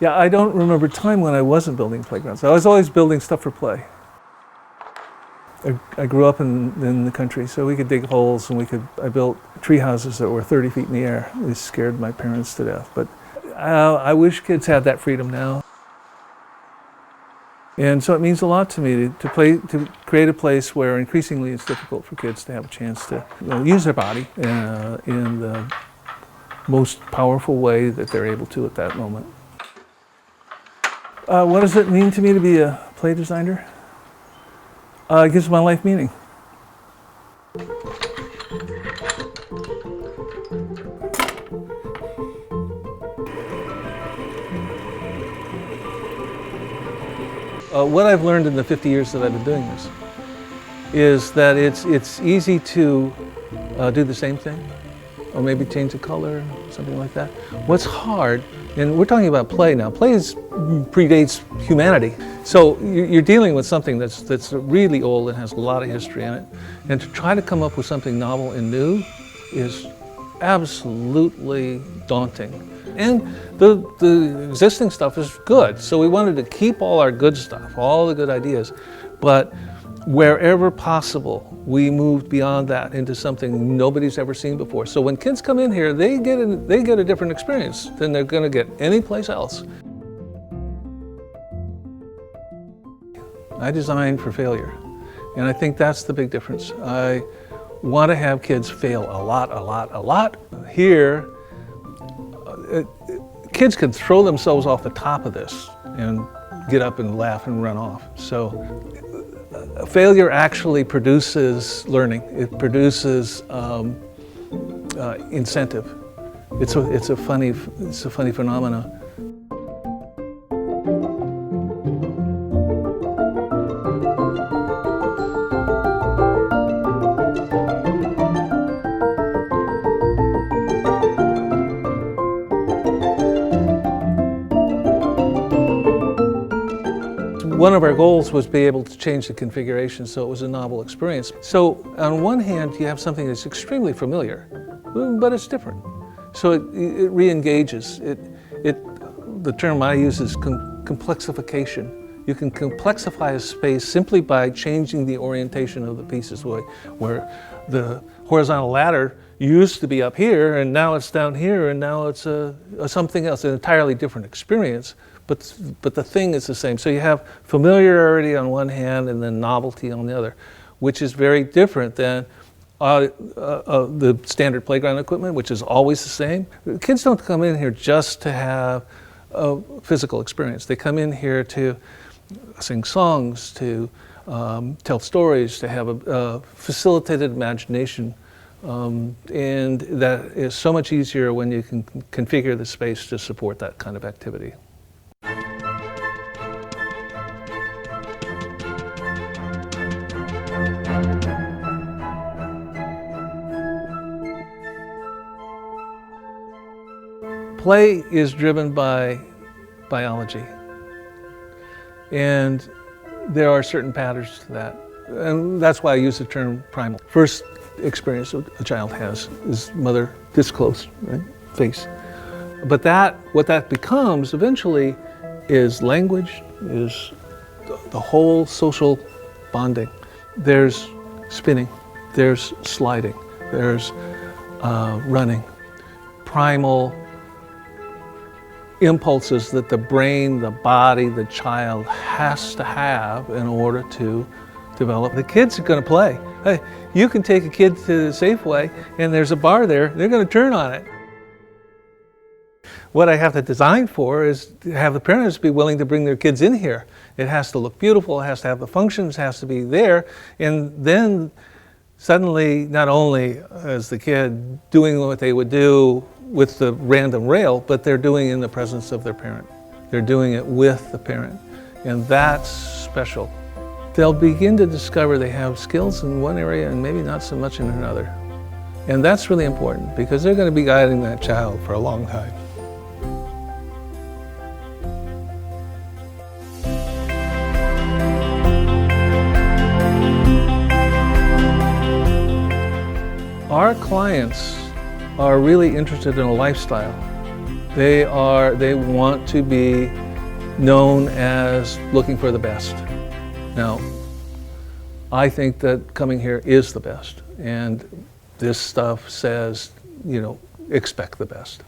Yeah, I don't remember a time when I wasn't building playgrounds. I was always building stuff for play. I grew up in the country, so we could dig holes, and I built tree houses that were 30 feet in the air. It scared my parents to death, but I wish kids had that freedom now. And so it means a lot to me to create a place where increasingly it's difficult for kids to have a chance to use their body in the most powerful way that they're able to at that moment. What does it mean to me to be a play designer? It gives my life meaning. What I've learned in the 50 years that I've been doing this is that it's easy to do the same thing, or maybe change the color, something like that. What's hard, and we're talking about play now, play predates humanity. So you're dealing with something that's really old and has a lot of history in it. And to try to come up with something novel and new is absolutely daunting. And the existing stuff is good. So we wanted to keep all our good stuff, all the good ideas, but wherever possible, we moved beyond that into something nobody's ever seen before. So when kids come in here, they get a different experience than they're going to get anyplace else. I design for failure, and I think that's the big difference. I want to have kids fail a lot. Here, kids can throw themselves off the top of this and get up and laugh and run off. So failure actually produces learning. It produces incentive. It's a funny phenomenon. One of our goals was to be able to change the configuration so it was a novel experience. So on one hand, you have something that's extremely familiar, but it's different. So it re-engages. The term I use is complexification. You can complexify a space simply by changing the orientation of the pieces, where the horizontal ladder used to be up here, and now it's down here, and now it's something else, an entirely different experience. But the thing is the same. So you have familiarity on one hand and then novelty on the other, which is very different than the standard playground equipment, which is always the same. Kids don't come in here just to have a physical experience. They come in here to sing songs, to tell stories, to have a facilitated imagination. And that is so much easier when you can configure the space to support that kind of activity. Play is driven by biology, and there are certain patterns to that, and that's why I use the term primal. First experience a child has is mother this close, right, face. But what that becomes eventually is language, is the whole social bonding. There's spinning, there's sliding, there's running, primal impulses that the brain, the body, the child has to have in order to develop. The kids are going to play. Hey, you can take a kid to the Safeway and there's a bar there, they're going to turn on it. What I have to design for is to have the parents be willing to bring their kids in here. It has to look beautiful, it has to have the functions, has to be there, and then suddenly not only is the kid doing what they would do with the random rail, but they're doing it in the presence of their parent. They're doing it with the parent, and that's special. They'll begin to discover they have skills in one area and maybe not so much in another. And that's really important because they're going to be guiding that child for a long time. Our clients are really interested in a lifestyle. They want to be known as looking for the best. Now, I think that coming here is the best, and this stuff says, expect the best.